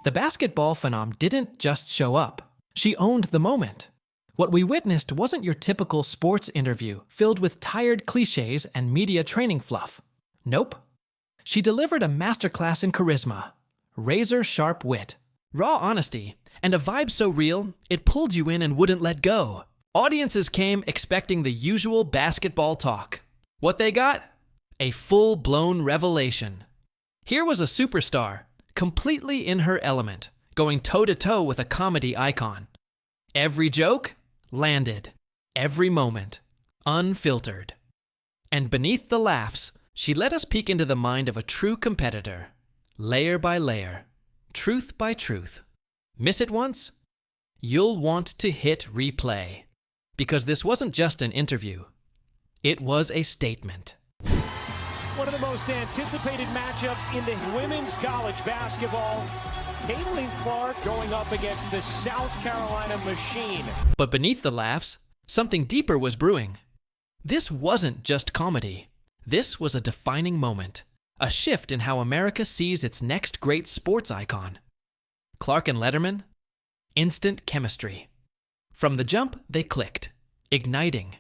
The basketball phenom didn't just show up. She owned the moment. What we witnessed wasn't your typical sports interview filled with tired cliches and media training fluff. Nope. She delivered a masterclass in charisma, razor-sharp wit, raw honesty, and a vibe so real, it pulled you in and wouldn't let go. Audiences came expecting the usual basketball talk. What they got? A full-blown revelation. Here was a superstar, completely in her element, going toe-to-toe with a comedy icon. Every joke landed. Every moment unfiltered. And beneath the laughs, she let us peek into the mind of a true competitor. Layer by layer. Truth by truth. Miss it once? You'll want to hit replay. Because this wasn't just an interview. It was a statement. One of the most anticipated matchups in the women's college basketball. Caitlin Clark going up against the South Carolina Machine. But beneath the laughs, something deeper was brewing. This wasn't just comedy. This was a defining moment. A shift in how America sees its next great sports icon. Clark and Letterman? Instant chemistry. From the jump, they clicked, igniting.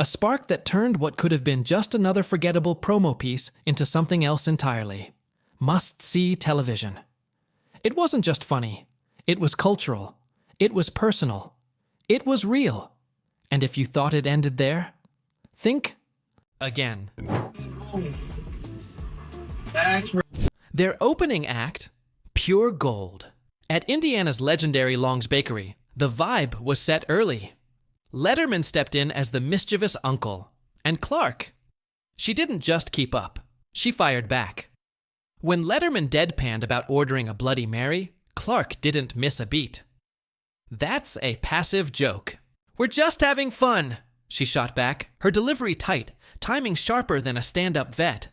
A spark that turned what could have been just another forgettable promo piece into something else entirely. Must-see television. It wasn't just funny. It was cultural. It was personal. It was real. And if you thought it ended there, think again. Their opening act, pure gold. At Indiana's legendary Long's Bakery, the vibe was set early. Letterman stepped in as the mischievous uncle. And Clark, she didn't just keep up. She fired back. When Letterman deadpanned about ordering a Bloody Mary, Clark didn't miss a beat. That's a passive joke. We're just having fun, she shot back, her delivery tight, timing sharper than a stand-up vet.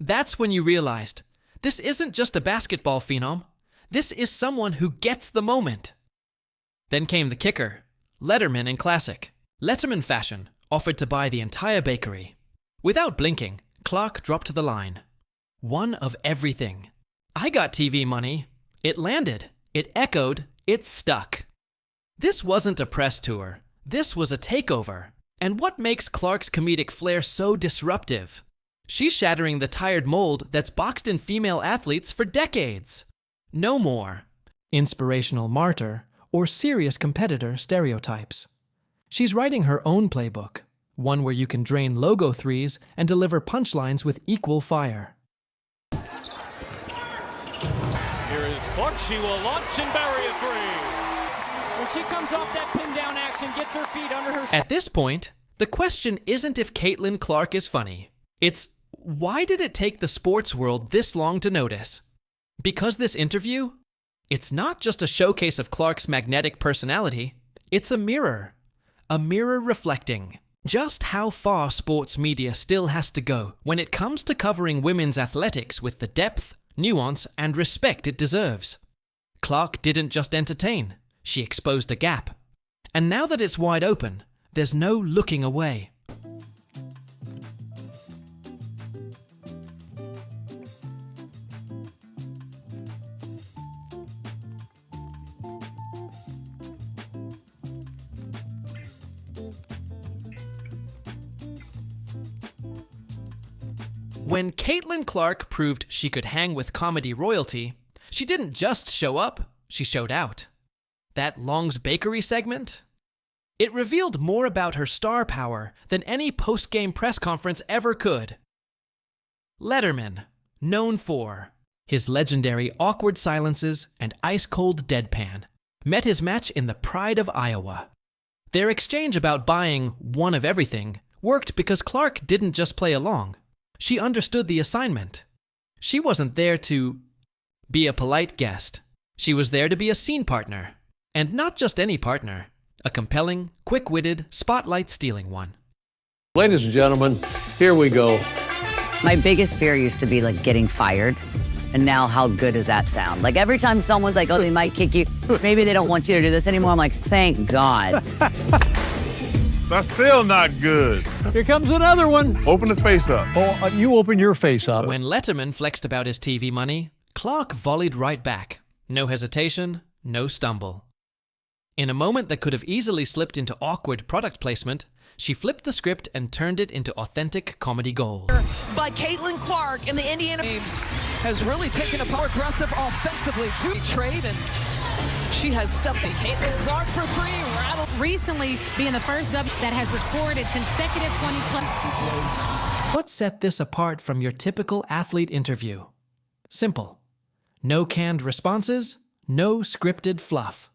That's when you realized, this isn't just a basketball phenom. This is someone who gets the moment. Then came the kicker. Letterman in classic, Letterman fashion, offered to buy the entire bakery. Without blinking, Clark dropped the line. One of everything. I got TV money. It landed. It echoed. It stuck. This wasn't a press tour. This was a takeover. And what makes Clark's comedic flair so disruptive? She's shattering the tired mold that's boxed in female athletes for decades. No more inspirational martyr or serious competitor stereotypes. She's writing her own playbook, one where you can drain logo threes and deliver punchlines with equal fire. Here is Clark. She will launch and bury a three. When she comes off that pin down action, gets her feet under her... At this point, the question isn't if Caitlin Clark is funny. It's, why did it take the sports world this long to notice? Because this interview? It's not just a showcase of Clark's magnetic personality, it's a mirror reflecting just how far sports media still has to go when it comes to covering women's athletics with the depth, nuance, and respect it deserves. Clark didn't just entertain, she exposed a gap. And now that it's wide open, there's no looking away. When Caitlin Clark proved she could hang with comedy royalty, she didn't just show up, she showed out. That Long's Bakery segment? It revealed more about her star power than any post-game press conference ever could. Letterman, known for his legendary awkward silences and ice-cold deadpan, met his match in the pride of Iowa. Their exchange about buying one of everything worked because Clark didn't just play along. She understood the assignment. She wasn't there to be a polite guest. She was there to be a scene partner. And not just any partner. A compelling, quick-witted, spotlight-stealing one. Ladies and gentlemen, here we go. My biggest fear used to be like getting fired. And now how good does that sound? Like every time someone's like, oh, they might kick you. Maybe they don't want you to do this anymore. I'm like, thank God. That's still not good. Here comes another one. Open the face up. Oh, you open your face up. When Letterman flexed about his TV money, Clark volleyed right back. No hesitation, no stumble. In a moment that could have easily slipped into awkward product placement, she flipped the script and turned it into authentic comedy gold. By Caitlin Clark in the Indiana James has really taken a more aggressive offensively to trade, and she has stepped in. Caitlin Clark for three, rattled. Recently being the first W that has recorded consecutive 20+. What set this apart from your typical athlete interview? Simple. No canned responses, no scripted fluff.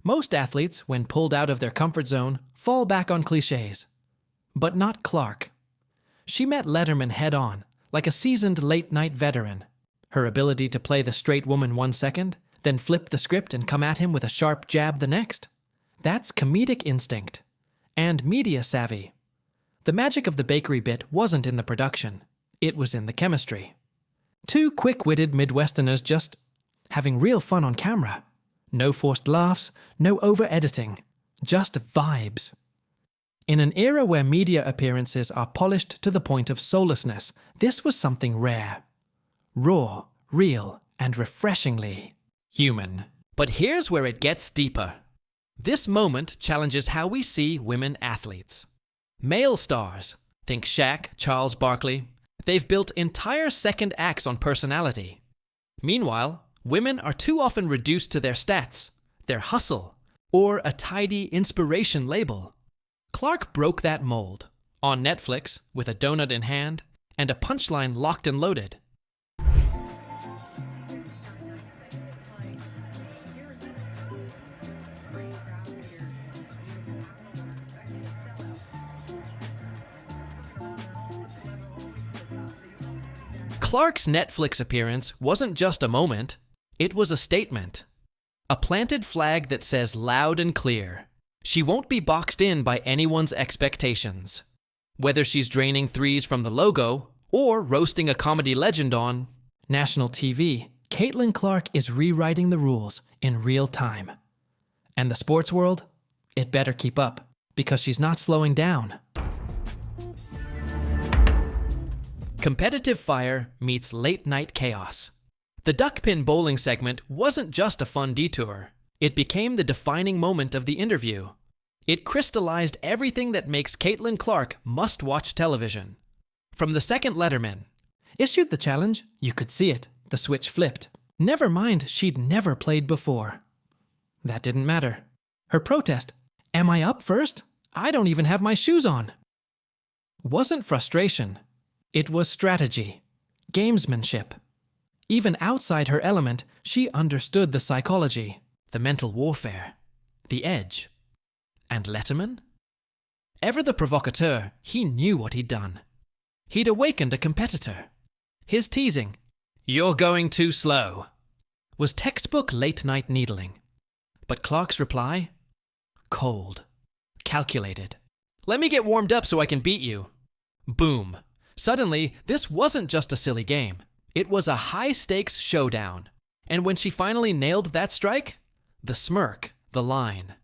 Most athletes, when pulled out of their comfort zone, fall back on cliches. But not Clark. She met Letterman head-on, like a seasoned late-night veteran. Her ability to play the straight woman 1 second, then flip the script and come at him with a sharp jab the next. That's comedic instinct. And media savvy. The magic of the bakery bit wasn't in the production. It was in the chemistry. Two quick-witted Midwesterners just having real fun on camera. No forced laughs, no over-editing, just vibes. In an era where media appearances are polished to the point of soullessness, this was something rare. Raw, real, and refreshingly human. But here's where it gets deeper. This moment challenges how we see women athletes. Male stars, think Shaq, Charles Barkley, they've built entire second acts on personality. Meanwhile, women are too often reduced to their stats, their hustle, or a tidy inspiration label. Clark broke that mold, on Netflix, with a donut in hand, and a punchline locked and loaded. Clark's Netflix appearance wasn't just a moment, it was a statement. A planted flag that says loud and clear, she won't be boxed in by anyone's expectations. Whether she's draining threes from the logo, or roasting a comedy legend on national TV, Caitlin Clark is rewriting the rules in real time. And the sports world? It better keep up, because she's not slowing down. Competitive fire meets late-night chaos. The duckpin bowling segment wasn't just a fun detour. It became the defining moment of the interview. It crystallized everything that makes Caitlin Clark must-watch television. From the second Letterman issued the challenge, you could see it, the switch flipped. Never mind, she'd never played before. That didn't matter. Her protest, "Am I up first? I don't even have my shoes on," wasn't frustration. It was strategy, gamesmanship. Even outside her element, she understood the psychology, the mental warfare, the edge. And Letterman? Ever the provocateur, he knew what he'd done. He'd awakened a competitor. His teasing, "You're going too slow," was textbook late-night needling. But Clark's reply? Cold, calculated. "Let me get warmed up so I can beat you." Boom. Suddenly, this wasn't just a silly game. It was a high-stakes showdown. And when she finally nailed that strike, the smirk, the line.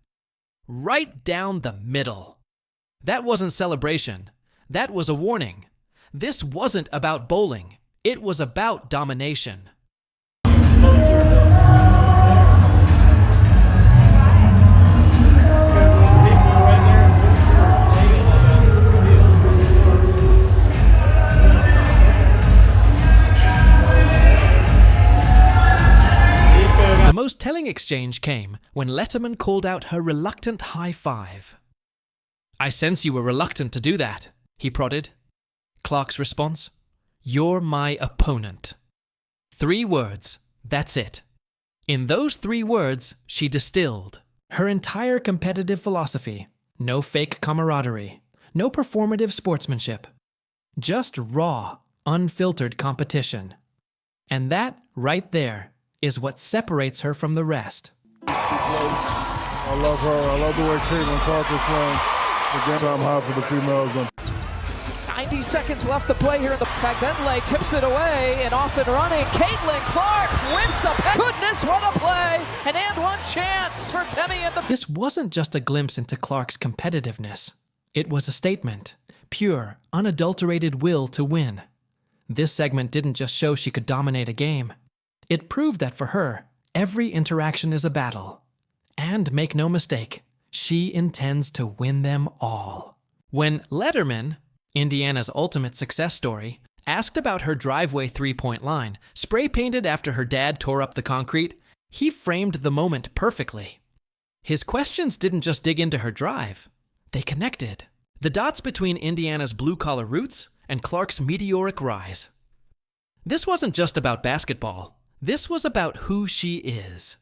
Right down the middle. That wasn't celebration. That was a warning. This wasn't about bowling. It was about domination. The most telling exchange came when Letterman called out her reluctant high five. "I sense you were reluctant to do that," he prodded. Clark's response? "You're my opponent." 3 words, that's it. In those 3 words, she distilled her entire competitive philosophy. No fake camaraderie, no performative sportsmanship. Just raw, unfiltered competition. And that, right there, is what separates her from the rest. I love her. I love the way Caitlin Clark is playing. Again, time high for the females. 90 seconds left to play here in the Bentley tips it away and off and running. Caitlin Clark whips up. Goodness, what a play! And one chance for Demi in the... This wasn't just a glimpse into Clark's competitiveness. It was a statement. Pure, unadulterated will to win. This segment didn't just show she could dominate a game. It proved that for her, every interaction is a battle. And make no mistake, she intends to win them all. When Letterman, Indiana's ultimate success story, asked about her driveway three-point line, spray-painted after her dad tore up the concrete, he framed the moment perfectly. His questions didn't just dig into her drive. They connected. The dots between Indiana's blue-collar roots and Clark's meteoric rise. This wasn't just about basketball. This was about who she is.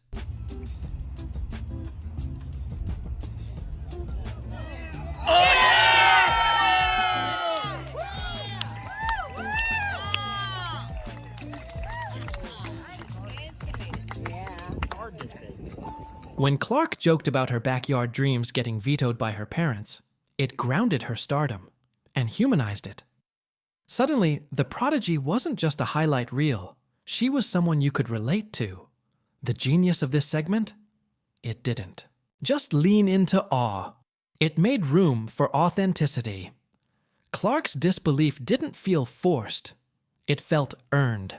When Clark joked about her backyard dreams getting vetoed by her parents, it grounded her stardom and humanized it. Suddenly, the prodigy wasn't just a highlight reel. She was someone you could relate to. The genius of this segment? It didn't. Just lean into awe. It made room for authenticity. Clark's disbelief didn't feel forced. It felt earned.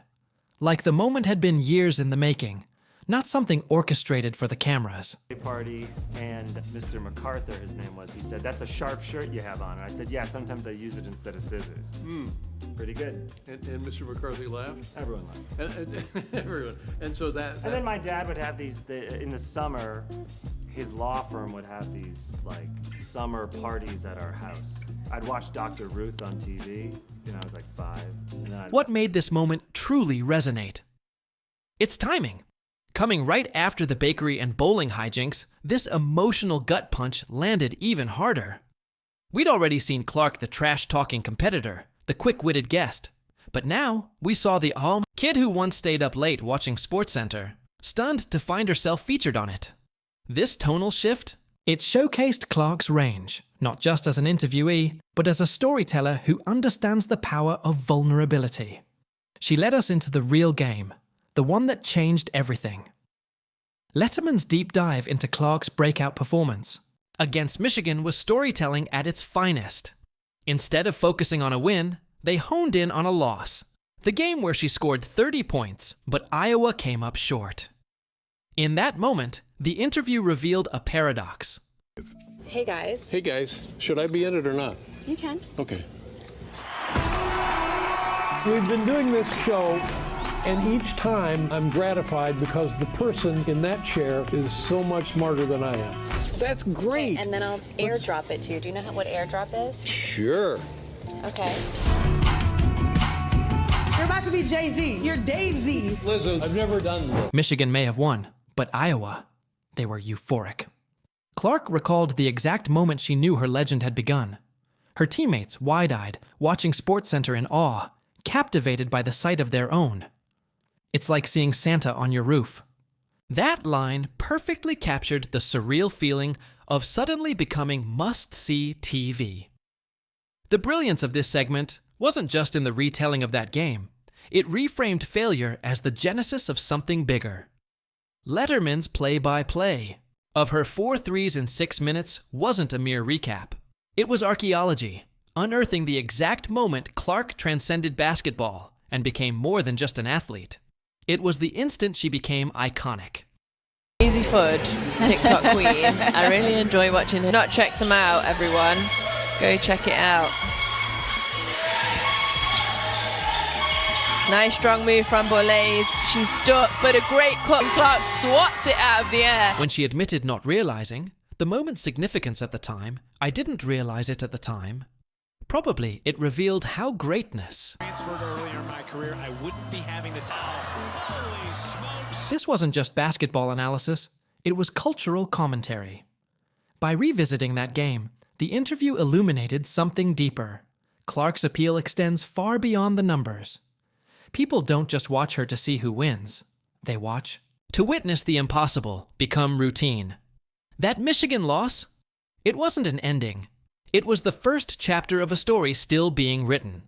Like the moment had been years in the making, not something orchestrated for the cameras. Party, and Mr. MacArthur, his name was, he said, "That's a sharp shirt you have on." And I said, "Yeah, sometimes I use it instead of scissors." Pretty good. And Mr. McCarthy laughed? Everyone laughed. And everyone. And so that... And then my dad would have these, in the summer, his law firm would have these, like, summer parties at our house. I'd watch Dr. Ruth on TV, I was like 5. And then What made this moment truly resonate? It's timing. Coming right after the bakery and bowling hijinks, this emotional gut punch landed even harder. We'd already seen Clark the trash-talking competitor, the quick-witted guest. But now, we saw the kid who once stayed up late watching SportsCenter, stunned to find herself featured on it. This tonal shift, it showcased Clark's range, not just as an interviewee, but as a storyteller who understands the power of vulnerability. She led us into the real game, the one that changed everything. Letterman's deep dive into Clark's breakout performance against Michigan was storytelling at its finest. Instead of focusing on a win, they honed in on a loss, the game where she scored 30 points, but Iowa came up short. In that moment, the interview revealed a paradox. Hey guys. Hey guys, should I be in it or not? You can. Okay. We've been doing this show, and each time I'm gratified because the person in that chair is so much smarter than I am. That's great. Okay, and then I'll airdrop it to you. Do you know what airdrop is? Sure. Okay. You're about to be Jay-Z. You're Dave Z. Listen, I've never done this. Michigan may have won, but Iowa, they were euphoric. Clark recalled the exact moment she knew her legend had begun. Her teammates, wide-eyed, watching SportsCenter in awe, captivated by the sight of their own. It's like seeing Santa on your roof. That line perfectly captured the surreal feeling of suddenly becoming must-see TV. The brilliance of this segment wasn't just in the retelling of that game. It reframed failure as the genesis of something bigger. Letterman's play-by-play of her 4 threes in 6 minutes wasn't a mere recap. It was archaeology, unearthing the exact moment Clark transcended basketball and became more than just an athlete. It was the instant she became iconic. Easy Fudge, TikTok queen. I really enjoy watching her. Not checked them out, everyone. Go check it out. Nice strong move from Boulaise. She's stuck, but a great cut. Clark swats it out of the air. When she admitted not realizing the moment's significance at the time, I didn't realize it at the time. Probably it revealed how greatness. Transferred earlier in my career, I wouldn't be having the towel. Holy smokes. This wasn't just basketball analysis, it was cultural commentary. By revisiting that game, the interview illuminated something deeper. Clark's appeal extends far beyond the numbers. People don't just watch her to see who wins. They watch to witness the impossible become routine. That Michigan loss? It wasn't an ending. It was the first chapter of a story still being written.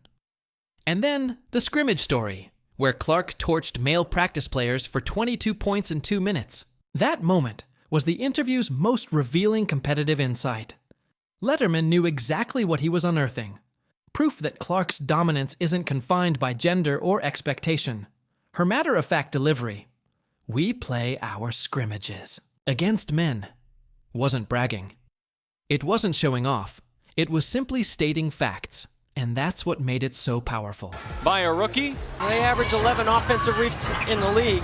And then the scrimmage story, where Clark torched male practice players for 22 points in 2 minutes. That moment was the interview's most revealing competitive insight. Letterman knew exactly what he was unearthing. Proof that Clark's dominance isn't confined by gender or expectation. Her matter-of-fact delivery. We play our scrimmages against men. Wasn't bragging. It wasn't showing off. It was simply stating facts, and that's what made it so powerful. By a rookie. They average 11 offensive rebounds in the league.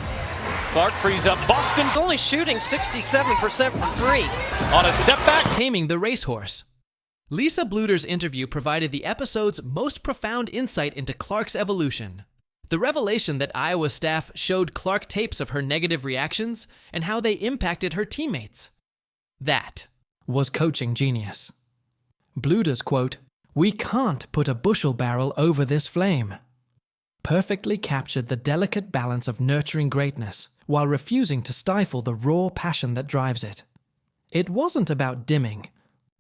Clark frees up Boston. Only shooting 67% from three. On a step back. Taming the racehorse. Lisa Bluder's interview provided the episode's most profound insight into Clark's evolution. The revelation that Iowa staff showed Clark tapes of her negative reactions and how they impacted her teammates. That was coaching genius. Bluder's quote, "We can't put a bushel barrel over this flame," perfectly captured the delicate balance of nurturing greatness while refusing to stifle the raw passion that drives it. It wasn't about dimming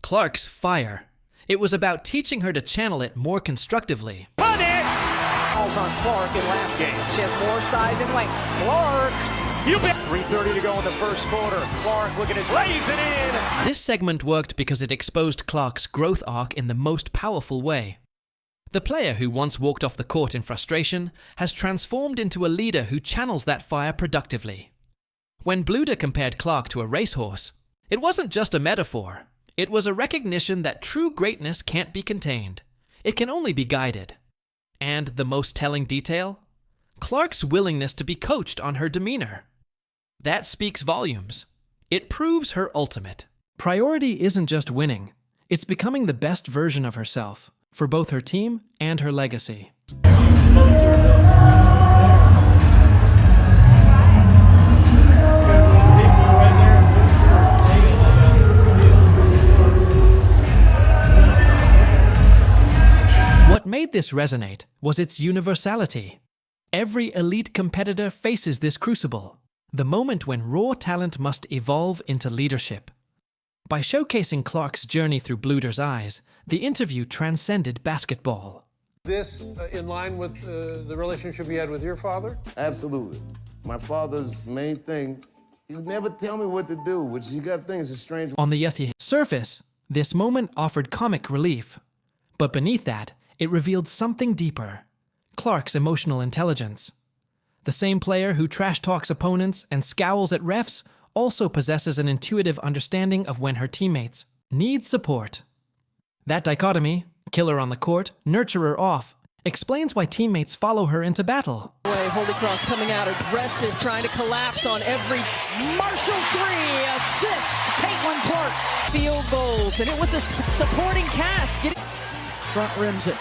Clark's fire. It was about teaching her to channel it more constructively. Calls on Clark in last game. She has more size and length. Clark! You bet. 3:30 to go in the first quarter. Clark looking at lays it in. This segment worked because it exposed Clark's growth arc in the most powerful way. The player who once walked off the court in frustration has transformed into a leader who channels that fire productively. When Bluder compared Clark to a racehorse, it wasn't just a metaphor. It was a recognition that true greatness can't be contained. It can only be guided. And the most telling detail? Clark's willingness to be coached on her demeanor. That speaks volumes. It proves her ultimate. Priority isn't just winning. It's becoming the best version of herself, for both her team and her legacy. What made this resonate was its universality. Every elite competitor faces this crucible, the moment when raw talent must evolve into leadership. By showcasing Clark's journey through Bluder's eyes, the interview transcended basketball. This in line with the relationship you had with your father? Absolutely. My father's main thing, he would never tell me what to do, which you got things are strange. On the surface, this moment offered comic relief. But beneath that, it revealed something deeper. Clark's emotional intelligence. The same player who trash talks opponents and scowls at refs also possesses an intuitive understanding of when her teammates need support. That dichotomy, killer on the court, nurturer off, explains why teammates follow her into battle. Holy Cross coming out aggressive, trying to collapse on every Marshall three, assist, Caitlin Clark, field goals, and it was a supporting cast. Front rims it.